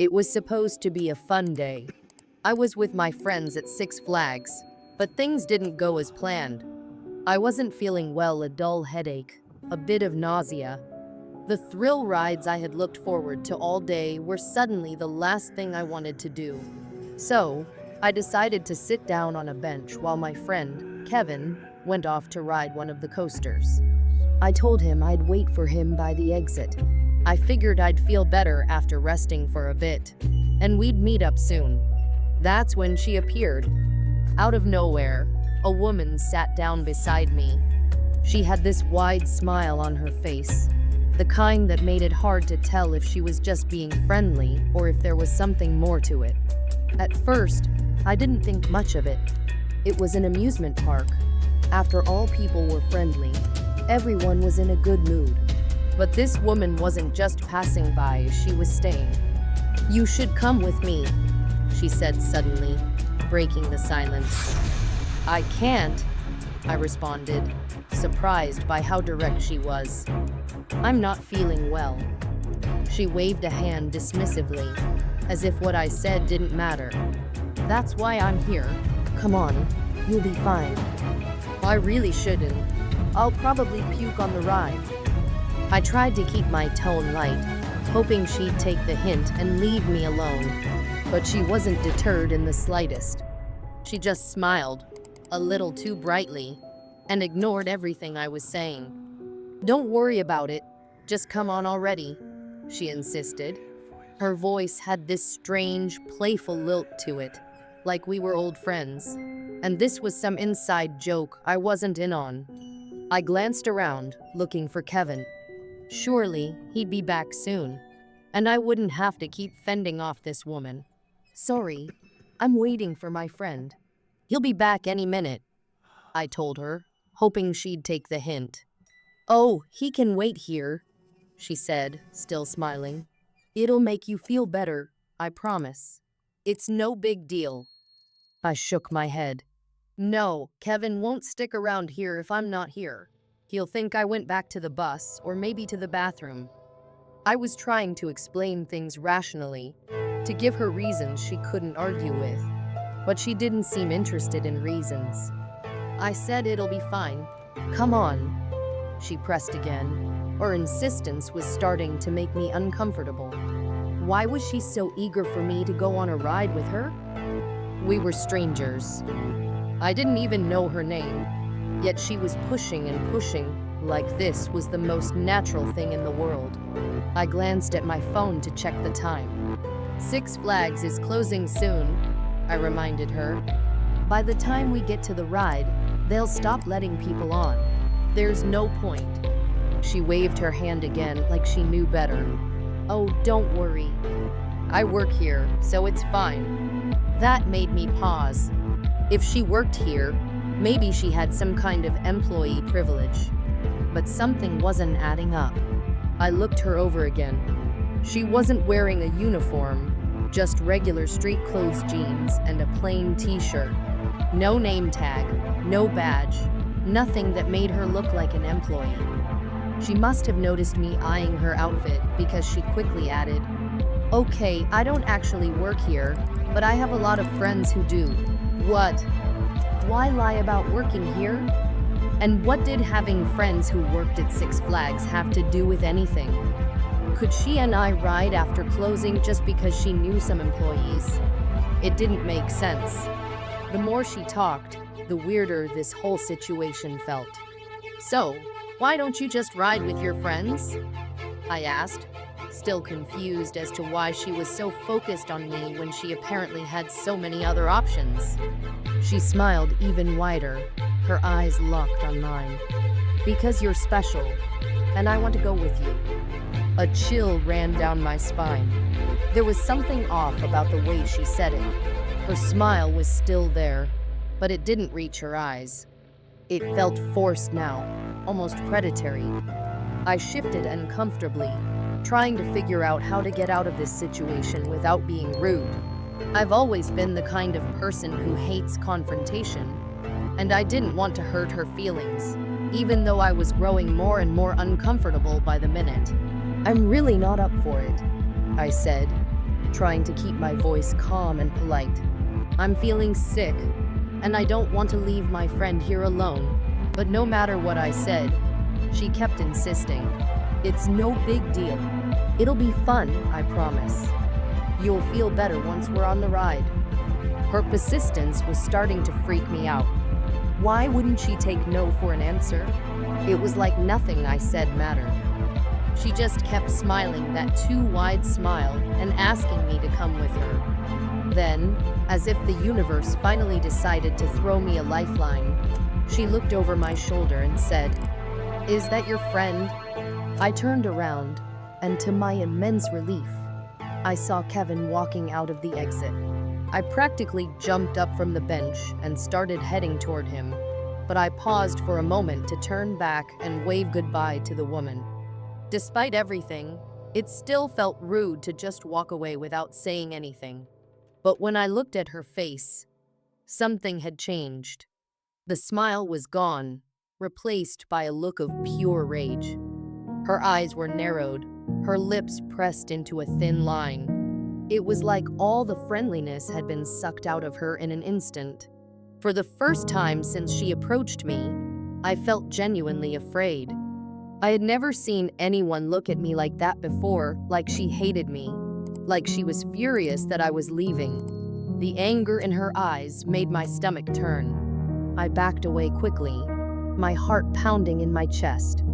It was supposed to be a fun day. I was with my friends at Six Flags, but things didn't go as planned. I wasn't feeling well, a dull headache, a bit of nausea. The thrill rides I had looked forward to all day were suddenly the last thing I wanted to do. So, I decided to sit down on a bench while my friend, Kevin, went off to ride one of the coasters. I told him I'd wait for him by the exit. I figured I'd feel better after resting for a bit, and we'd meet up soon. That's when she appeared. Out of nowhere, a woman sat down beside me. She had this wide smile on her face, the kind that made it hard to tell if she was just being friendly or if there was something more to it. At first, I didn't think much of it. It was an amusement park. After all, people were friendly. Everyone was in a good mood. But this woman wasn't just passing by, she was staying. "You should come with me," she said suddenly, breaking the silence. "I can't," I responded, surprised by how direct she was. "I'm not feeling well." She waved a hand dismissively, as if what I said didn't matter. "That's why I'm here. Come on, you'll be fine." "I really shouldn't. I'll probably puke on the ride." I tried to keep my tone light, hoping she'd take the hint and leave me alone, but she wasn't deterred in the slightest. She just smiled, a little too brightly, and ignored everything I was saying. "Don't worry about it, just come on already," she insisted. Her voice had this strange, playful lilt to it, like we were old friends, and this was some inside joke I wasn't in on. I glanced around, looking for Kevin. Surely, he'd be back soon, and I wouldn't have to keep fending off this woman. "Sorry, I'm waiting for my friend. He'll be back any minute," I told her, hoping she'd take the hint. "Oh, he can wait here," she said, still smiling. "It'll make you feel better, I promise. It's no big deal." I shook my head. "No, Kevin won't stick around here if I'm not here. He'll think I went back to the bus or maybe to the bathroom." I was trying to explain things rationally, to give her reasons she couldn't argue with, but she didn't seem interested in reasons. I said it'll be fine. "Come on," she pressed again. Her insistence was starting to make me uncomfortable. Why was she so eager for me to go on a ride with her? We were strangers. I didn't even know her name, yet she was pushing and pushing like this was the most natural thing in the world. I glanced at my phone to check the time. "Six Flags is closing soon," I reminded her. "By the time we get to the ride, they'll stop letting people on. There's no point." She waved her hand again like she knew better. "Oh, don't worry. I work here, so it's fine." That made me pause. If she worked here, maybe she had some kind of employee privilege. But something wasn't adding up. I looked her over again. She wasn't wearing a uniform, just regular street clothes, jeans, and a plain t-shirt. No name tag, no badge, nothing that made her look like an employee. She must have noticed me eyeing her outfit because she quickly added, "Okay, I don't actually work here, but I have a lot of friends who do." What? Why lie about working here? And what did having friends who worked at Six Flags have to do with anything? Could she and I ride after closing just because she knew some employees? It didn't make sense. The more she talked, the weirder this whole situation felt. "So, why don't you just ride with your friends?" I asked, still confused as to why she was so focused on me when she apparently had so many other options. She smiled even wider, her eyes locked on mine. "Because you're special, and I want to go with you." A chill ran down my spine. There was something off about the way she said it. Her smile was still there, but it didn't reach her eyes. It felt forced now, almost predatory. I shifted uncomfortably, trying to figure out how to get out of this situation without being rude. I've always been the kind of person who hates confrontation, and I didn't want to hurt her feelings, even though I was growing more and more uncomfortable by the minute. "I'm really not up for it," I said, trying to keep my voice calm and polite. "I'm feeling sick, and I don't want to leave my friend here alone." But no matter what I said, she kept insisting. "It's no big deal. It'll be fun, I promise. You'll feel better once we're on the ride." Her persistence was starting to freak me out. Why wouldn't she take no for an answer? It was like nothing I said mattered. She just kept smiling that too wide smile and asking me to come with her. Then, as if the universe finally decided to throw me a lifeline, she looked over my shoulder and said, "Is that your friend?" I turned around, and to my immense relief, I saw Kevin walking out of the exit. I practically jumped up from the bench and started heading toward him, but I paused for a moment to turn back and wave goodbye to the woman. Despite everything, it still felt rude to just walk away without saying anything. But when I looked at her face, something had changed. The smile was gone, replaced by a look of pure rage. Her eyes were narrowed, her lips pressed into a thin line. It was like all the friendliness had been sucked out of her in an instant. For the first time since she approached me, I felt genuinely afraid. I had never seen anyone look at me like that before, like she hated me, like she was furious that I was leaving. The anger in her eyes made my stomach turn. I backed away quickly, my heart pounding in my chest.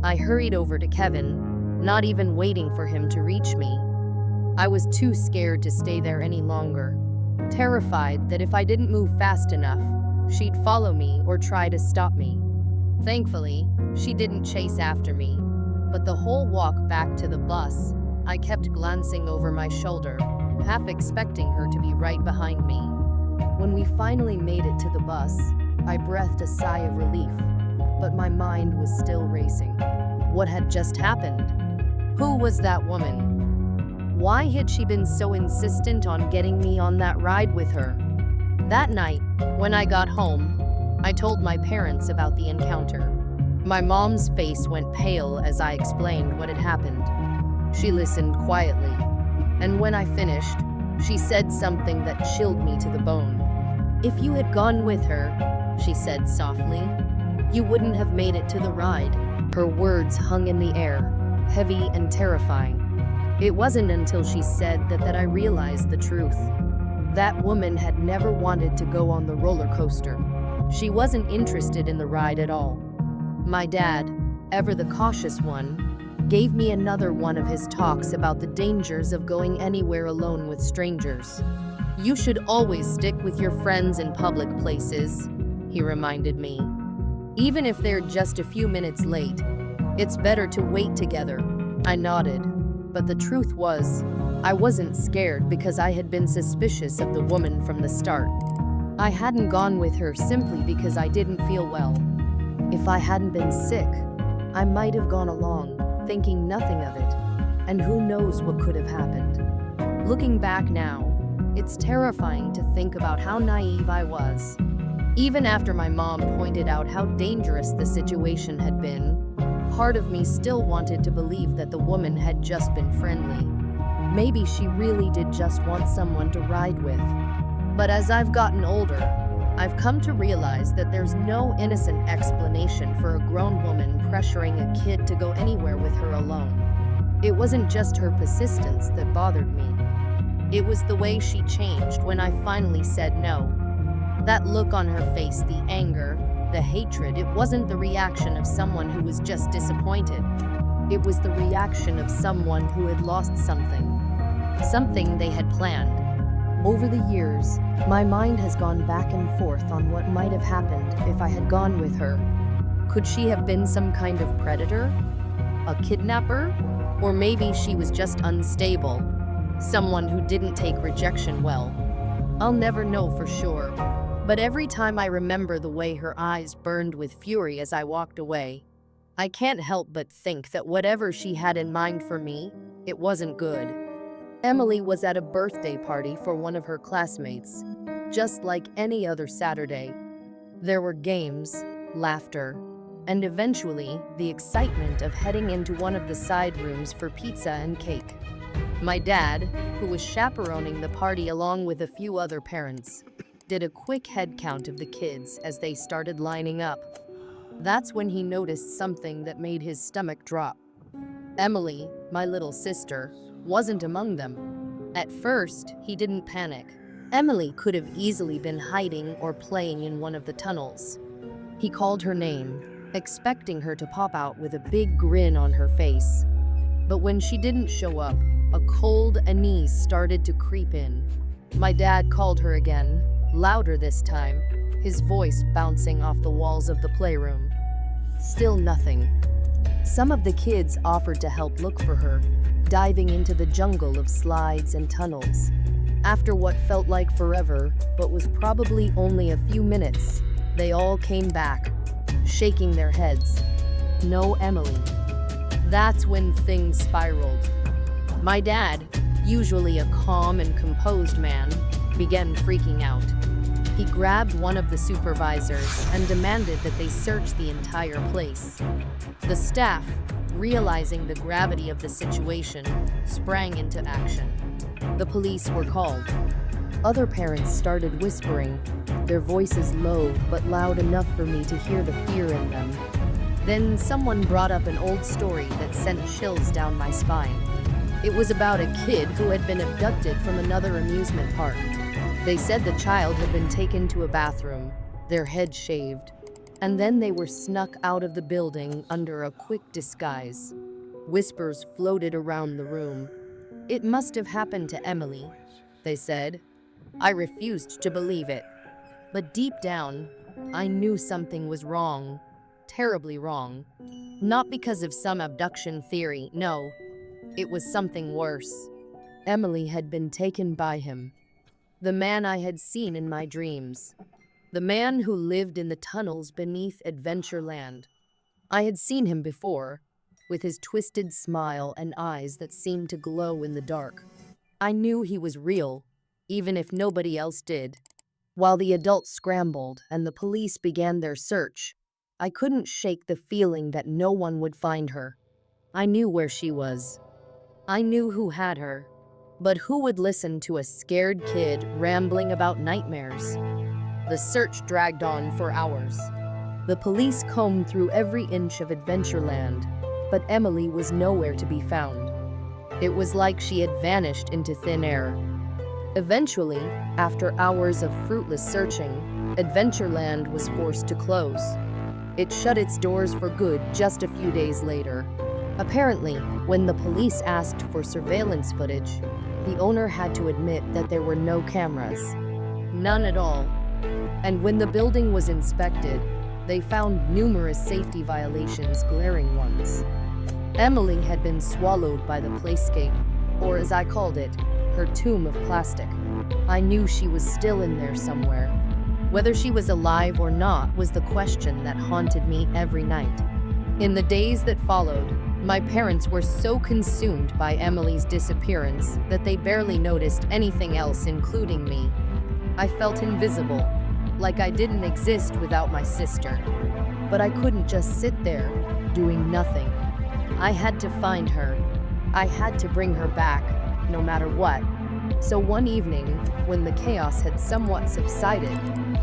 I hurried over to Kevin, not even waiting for him to reach me. I was too scared to stay there any longer, terrified that if I didn't move fast enough, she'd follow me or try to stop me. Thankfully, she didn't chase after me, but the whole walk back to the bus, I kept glancing over my shoulder, half expecting her to be right behind me. When we finally made it to the bus, I breathed a sigh of relief, but my mind was still racing. What had just happened? Who was that woman? Why had she been so insistent on getting me on that ride with her? That night, when I got home, I told my parents about the encounter. My mom's face went pale as I explained what had happened. She listened quietly, and when I finished, she said something that chilled me to the bone. "If you had gone with her," she said softly, "you wouldn't have made it to the ride." Her words hung in the air, heavy and terrifying. It wasn't until she said that I realized the truth. That woman had never wanted to go on the roller coaster. She wasn't interested in the ride at all. My dad, ever the cautious one, gave me another one of his talks about the dangers of going anywhere alone with strangers. "You should always stick with your friends in public places," he reminded me. "Even if they're just a few minutes late, it's better to wait together." I nodded, but the truth was, I wasn't scared because I had been suspicious of the woman from the start. I hadn't gone with her simply because I didn't feel well. If I hadn't been sick, I might have gone along, thinking nothing of it, and who knows what could have happened. Looking back now, it's terrifying to think about how naive I was. Even after my mom pointed out how dangerous the situation had been, part of me still wanted to believe that the woman had just been friendly. Maybe she really did just want someone to ride with. But as I've gotten older, I've come to realize that there's no innocent explanation for a grown woman pressuring a kid to go anywhere with her alone. It wasn't just her persistence that bothered me. It was the way she changed when I finally said no. That look on her face, the anger, the hatred, it wasn't the reaction of someone who was just disappointed. It was the reaction of someone who had lost something they had planned. Over the years, my mind has gone back and forth on what might have happened if I had gone with her. Could she have been some kind of predator? A kidnapper? Or maybe she was just unstable, someone who didn't take rejection well. I'll never know for sure, but every time I remember the way her eyes burned with fury as I walked away, I can't help but think that whatever she had in mind for me, it wasn't good. Emily was at a birthday party for one of her classmates, just like any other Saturday. There were games, laughter, and eventually the excitement of heading into one of the side rooms for pizza and cake. My dad, who was chaperoning the party along with a few other parents, did a quick head count of the kids as they started lining up. That's when he noticed something that made his stomach drop. Emily, my little sister, wasn't among them. At first, he didn't panic. Emily could have easily been hiding or playing in one of the tunnels. He called her name, expecting her to pop out with a big grin on her face. But when she didn't show up, a cold unease started to creep in. My dad called her again, louder this time, his voice bouncing off the walls of the playroom. Still nothing. Some of the kids offered to help look for her, diving into the jungle of slides and tunnels. After what felt like forever, but was probably only a few minutes, they all came back, shaking their heads. No Emily. That's when things spiraled. My dad, usually a calm and composed man, began freaking out. He grabbed one of the supervisors and demanded that they search the entire place. The staff, realizing the gravity of the situation, sprang into action. The police were called. Other parents started whispering, their voices low but loud enough for me to hear the fear in them. Then someone brought up an old story that sent chills down my spine. It was about a kid who had been abducted from another amusement park. They said the child had been taken to a bathroom, their head shaved, and then they were snuck out of the building under a quick disguise. Whispers floated around the room. It must have happened to Emily, they said. I refused to believe it. But deep down, I knew something was wrong, terribly wrong. Not because of some abduction theory, no. It was something worse. Emily had been taken by him. The man I had seen in my dreams. The man who lived in the tunnels beneath Adventureland. I had seen him before, with his twisted smile and eyes that seemed to glow in the dark. I knew he was real, even if nobody else did. While the adults scrambled and the police began their search, I couldn't shake the feeling that no one would find her. I knew where she was. I knew who had her. But who would listen to a scared kid rambling about nightmares? The search dragged on for hours. The police combed through every inch of Adventureland, but Emily was nowhere to be found. It was like she had vanished into thin air. Eventually, after hours of fruitless searching, Adventureland was forced to close. It shut its doors for good just a few days later. Apparently, when the police asked for surveillance footage, the owner had to admit that there were no cameras. None at all. And when the building was inspected, they found numerous safety violations, glaring ones. Emily had been swallowed by the playscape, or as I called it, her tomb of plastic. I knew she was still in there somewhere. Whether she was alive or not was the question that haunted me every night. In the days that followed, my parents were so consumed by Emily's disappearance that they barely noticed anything else, including me. I felt invisible, like I didn't exist without my sister. But I couldn't just sit there, doing nothing. I had to find her. I had to bring her back, no matter what. So one evening, when the chaos had somewhat subsided,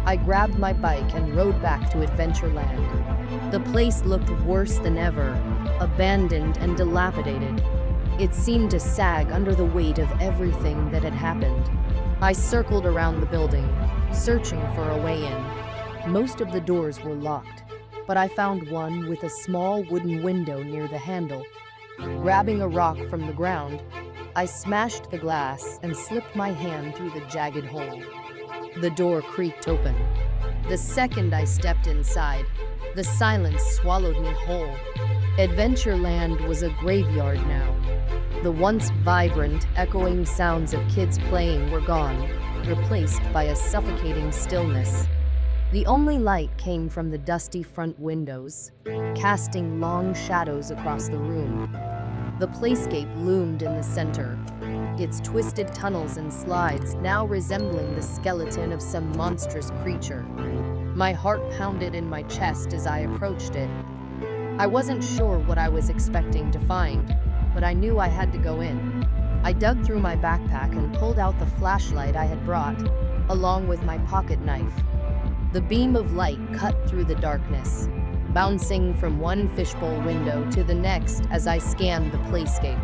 I grabbed my bike and rode back to Adventureland. The place looked worse than ever, abandoned and dilapidated. It seemed to sag under the weight of everything that had happened. I circled around the building, searching for a way in. Most of the doors were locked, but I found one with a small wooden window near the handle. Grabbing a rock from the ground, I smashed the glass and slipped my hand through the jagged hole. The door creaked open. The second I stepped inside, the silence swallowed me whole. Adventureland was a graveyard now. The once vibrant, echoing sounds of kids playing were gone, replaced by a suffocating stillness. The only light came from the dusty front windows, casting long shadows across the room. The playscape loomed in the center, its twisted tunnels and slides now resembling the skeleton of some monstrous creature. My heart pounded in my chest as I approached it. I wasn't sure what I was expecting to find, but I knew I had to go in. I dug through my backpack and pulled out the flashlight I had brought, along with my pocket knife. The beam of light cut through the darkness, bouncing from one fishbowl window to the next as I scanned the playscape.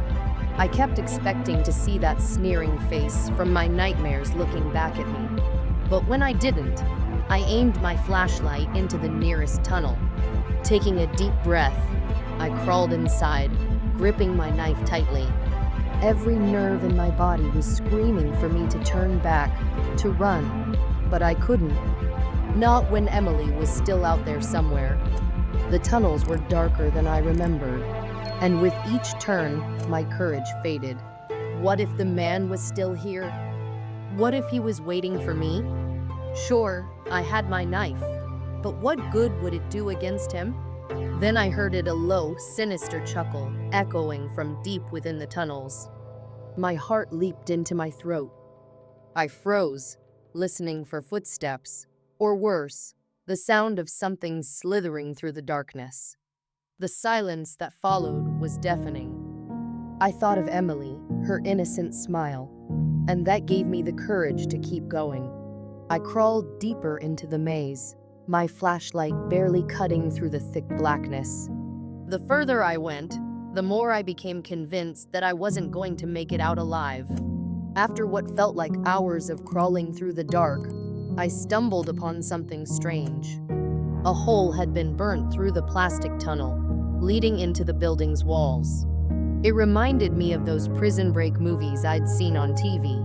I kept expecting to see that sneering face from my nightmares looking back at me. But when I didn't, I aimed my flashlight into the nearest tunnel. Taking a deep breath, I crawled inside, gripping my knife tightly. Every nerve in my body was screaming for me to turn back, to run, but I couldn't. Not when Emily was still out there somewhere. The tunnels were darker than I remembered, and with each turn, my courage faded. What if the man was still here? What if he was waiting for me? Sure, I had my knife, but what good would it do against him? Then I heard a low, sinister chuckle, echoing from deep within the tunnels. My heart leaped into my throat. I froze, listening for footsteps, or worse, the sound of something slithering through the darkness. The silence that followed was deafening. I thought of Emily, her innocent smile, and that gave me the courage to keep going. I crawled deeper into the maze, my flashlight barely cutting through the thick blackness. The further I went, the more I became convinced that I wasn't going to make it out alive. After what felt like hours of crawling through the dark, I stumbled upon something strange. A hole had been burnt through the plastic tunnel, leading into the building's walls. It reminded me of those prison break movies I'd seen on TV.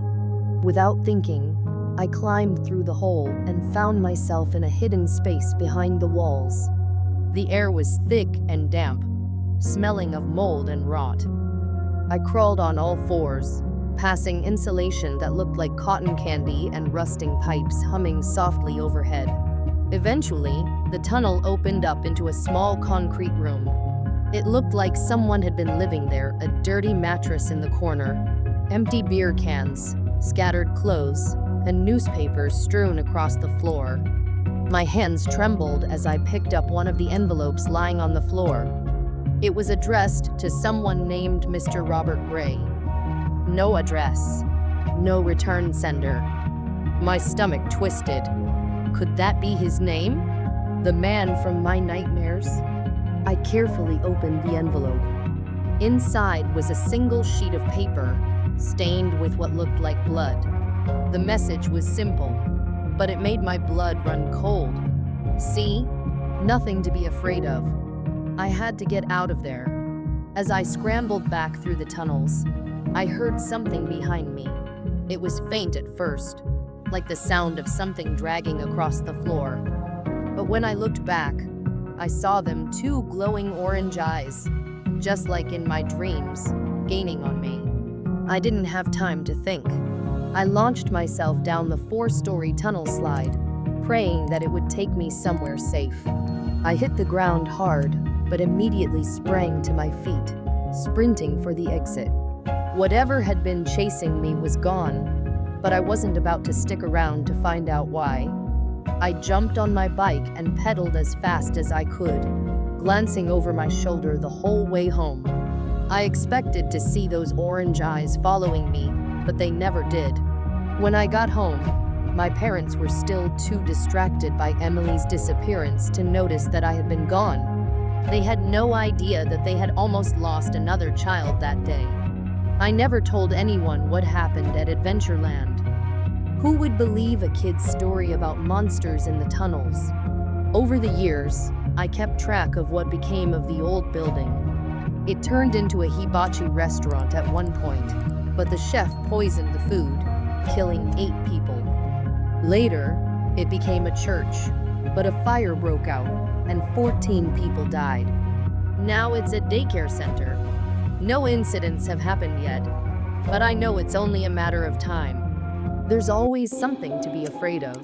Without thinking, I climbed through the hole and found myself in a hidden space behind the walls. The air was thick and damp, smelling of mold and rot. I crawled on all fours, passing insulation that looked like cotton candy and rusting pipes humming softly overhead. Eventually, the tunnel opened up into a small concrete room. It looked like someone had been living there, a dirty mattress in the corner, empty beer cans, scattered clothes, and newspapers strewn across the floor. My hands trembled as I picked up one of the envelopes lying on the floor. It was addressed to someone named Mr. Robert Gray. No address, no return sender. My stomach twisted. Could that be his name? The man from my nightmares? I carefully opened the envelope. Inside was a single sheet of paper, stained with what looked like blood. The message was simple, but it made my blood run cold. See? Nothing to be afraid of. I had to get out of there. As I scrambled back through the tunnels, I heard something behind me. It was faint at first, like the sound of something dragging across the floor. But when I looked back, I saw them, two glowing orange eyes, just like in my dreams, gaining on me. I didn't have time to think. I launched myself down the 4-story tunnel slide, praying that it would take me somewhere safe. I hit the ground hard, but immediately sprang to my feet, sprinting for the exit. Whatever had been chasing me was gone, but I wasn't about to stick around to find out why. I jumped on my bike and pedaled as fast as I could, glancing over my shoulder the whole way home. I expected to see those orange eyes following me, but they never did. When I got home, my parents were still too distracted by Emily's disappearance to notice that I had been gone. They had no idea that they had almost lost another child that day. I never told anyone what happened at Adventureland. Who would believe a kid's story about monsters in the tunnels? Over the years, I kept track of what became of the old building. It turned into a hibachi restaurant at one point, but the chef poisoned the food, killing 8 people. Later, it became a church, but a fire broke out and 14 people died. Now it's a daycare center. No incidents have happened yet, but I know it's only a matter of time. There's always something to be afraid of.